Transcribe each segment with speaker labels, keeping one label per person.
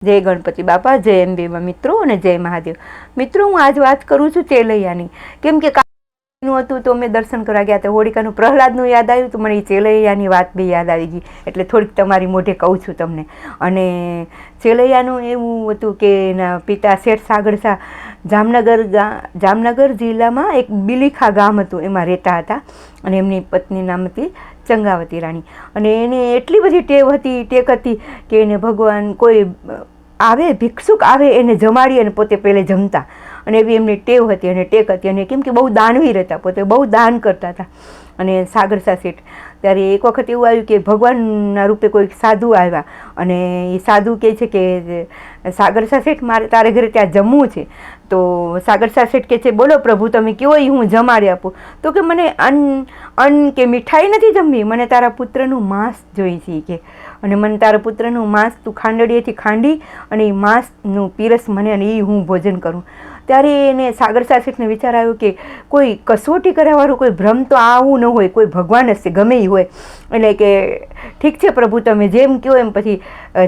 Speaker 1: જય ગણપતિ બાપા, જય અંબેમાં મિત્રો અને જય મહાદેવ મિત્રો। હું આજ વાત કરું છું ચેલૈયાની, કેમ કે કાલનું હતું તો અમે દર્શન કરવા ગયા હતા। હોળિકાનું પ્રહલાદનું યાદ આવ્યું તો મને એ ચેલૈયાની વાત બી યાદ આવી ગઈ, એટલે થોડીક તમારી મોઢે કહું છું તમને। અને ચેલૈયાનું એવું હતું કે એના પિતા શેઠ સાગરસા જામનગર જિલ્લામાં એક બિલીખા ગામ હતું, એમાં રહેતા હતા। અને એમની પત્ની નામ હતી ચંગાવતી રાણી। અને એને એટલી બધી ટેક હતી કે એને ભગવાન કોઈ આવે, ભિક્ષુક આવે એને જમાડી અને પોતે પહેલે જમતા, અને એવી એમની ટેવ હતી અને ટેક હતી। અને કેમ કે બહુ દાનવીર હતા, પોતે બહુ દાન કરતા હતા। અને સાગરસા શેઠ ત્યારે એક વખત એવું આવ્યું કે ભગવાનના રૂપે કોઈ સાધુ આવ્યા, અને એ સાધુ કહે છે કે સાગરસા શેઠ મારે તારે ઘરે ત્યાં જમવું છે। તો સાગરસા શેઠ કહે છે બોલો પ્રભુ તમે કહો એ હું જમાડી આપું। તો કે મને અન્ન કે મીઠાઈ નથી જમવી, મને તારા પુત્રનું માંસ જોઈએ છે કે, અને મને તારા પુત્રનું માંસ તું ખાંડડીએથી ખાંડી અને એ માંસનું પીરસ મને, અને એ હું ભોજન કરું। ત્યારે એને સાગરસા શેઠને વિચાર આવ્યો કે કોઈ કસોટી કરવાવાળું કોઈ ભ્રમ તો આવું ન હોય, કોઈ ભગવાન હશે ગમે એ હોય। એટલે કે ઠીક છે પ્રભુ તમે જેમ કહો એમ। પછી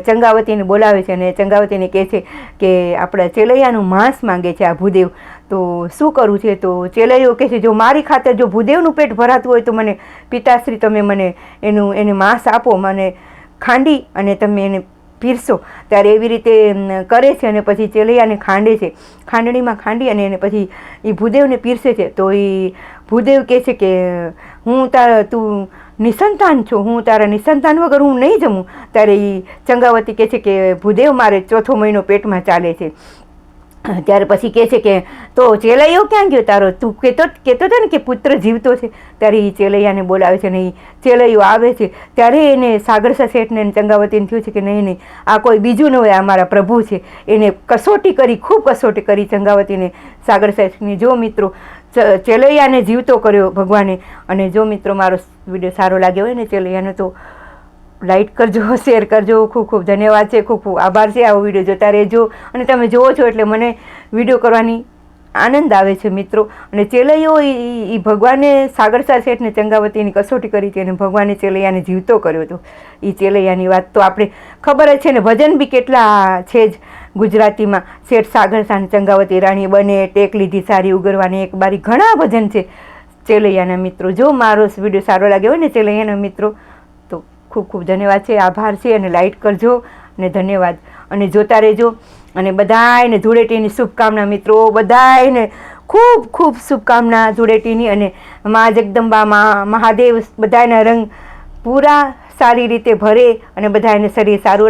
Speaker 1: ચંગાવતીને બોલાવે છે અને ચંગાવતીને કહે છે કે આપણા ચેલૈયાનું માંસ માંગે છે આ ભૂદેવ, તો શું કરવું છે? તો ચેલૈયો કહે છે જો મારી ખાતર જો ભૂદેવનું પેટ ભરાતું હોય તો મને પિતાશ્રી તમે મને એને માંસ આપો, મને ખાંડી અને તમે એને પીરસો। ત્યારે એવી રીતે કરે છે અને પછી ચેલૈયાને ખાંડે છે, ખાંડણીમાં ખાંડી અને એને પછી એ ભૂદેવને પીરસે છે। તો એ ભૂદેવ કહે છે કે તું નિસંતાન છો, હું તારા નિસંતાન વગર હું નહીં જમું। ત્યારે એ ચંગાવતી કહે છે કે ભૂદેવ મારે 4થો મહિનો પેટમાં ચાલે છે। ત્યારે પછી કહે છે કે તો ચેલૈયો ક્યાં ગયો તારો? તું કહેતો હતો ને કે પુત્ર જીવતો છે। ત્યારે એ ચેલૈયાને બોલાવે છે અને એ ચેલૈયો આવે છે। ત્યારે એને સાગરસા શેઠને ચંગાવતીને થયું છે કે નહીં આ કોઈ બીજું ન હોય, આ મારા પ્રભુ છે। એને કસોટી કરી, ખૂબ કસોટી કરી ચંગાવતીને સાગરસા શેઠની। જો મિત્રો ચેલૈયાને જીવતો કર્યો ભગવાને। અને જો મિત્રો મારો વિડીયો સારો લાગ્યો હોય ને ચેલૈયાનો તો લાઈક કરજો, શેર કરજો। ખૂબ ખૂબ ધન્યવાદ છે, ખૂબ ખૂબ આભાર છે। આવો વિડીયો જોતા રહેજો અને તમે જુઓ છો એટલે મને વિડીયો કરવાની આનંદ આવે છે મિત્રો। અને ચેલૈયો એ ભગવાને સાગરસા શેઠને ચંગાવતીની કસોટી કરી હતી અને ભગવાને ચેલૈયાને જીવતો કર્યો હતો। એ ચેલૈયાની વાત તો આપણે ખબર જ છે ને, ભજન બી કેટલા છે જ ગુજરાતીમાં। શેઠ સાગરસા અને ચંગાવતી રાણી બને ટેક લીધી સારી ઉગરવાની એક બારી, ઘણા ભજન છે ચેલૈયાના મિત્રો। જો મારો વિડીયો સારો લાગ્યો હોય ને ચેલૈયાના મિત્રો તો ખૂબ ખૂબ ધન્યવાદ છે, આભાર છે। અને લાઈક કરજો અને ધન્યવાદ, અને જોતા રહેજો। અને બધાયને ધૂળેટીની શુભકામના મિત્રો, બધાયને ખૂબ ખૂબ શુભકામના ધૂળેટીની। અને મા જગદંબા, મહાદેવ બધાયના રંગ પૂરા સારી રીતે ભરે અને બધાયને શરીર સારું રાખે।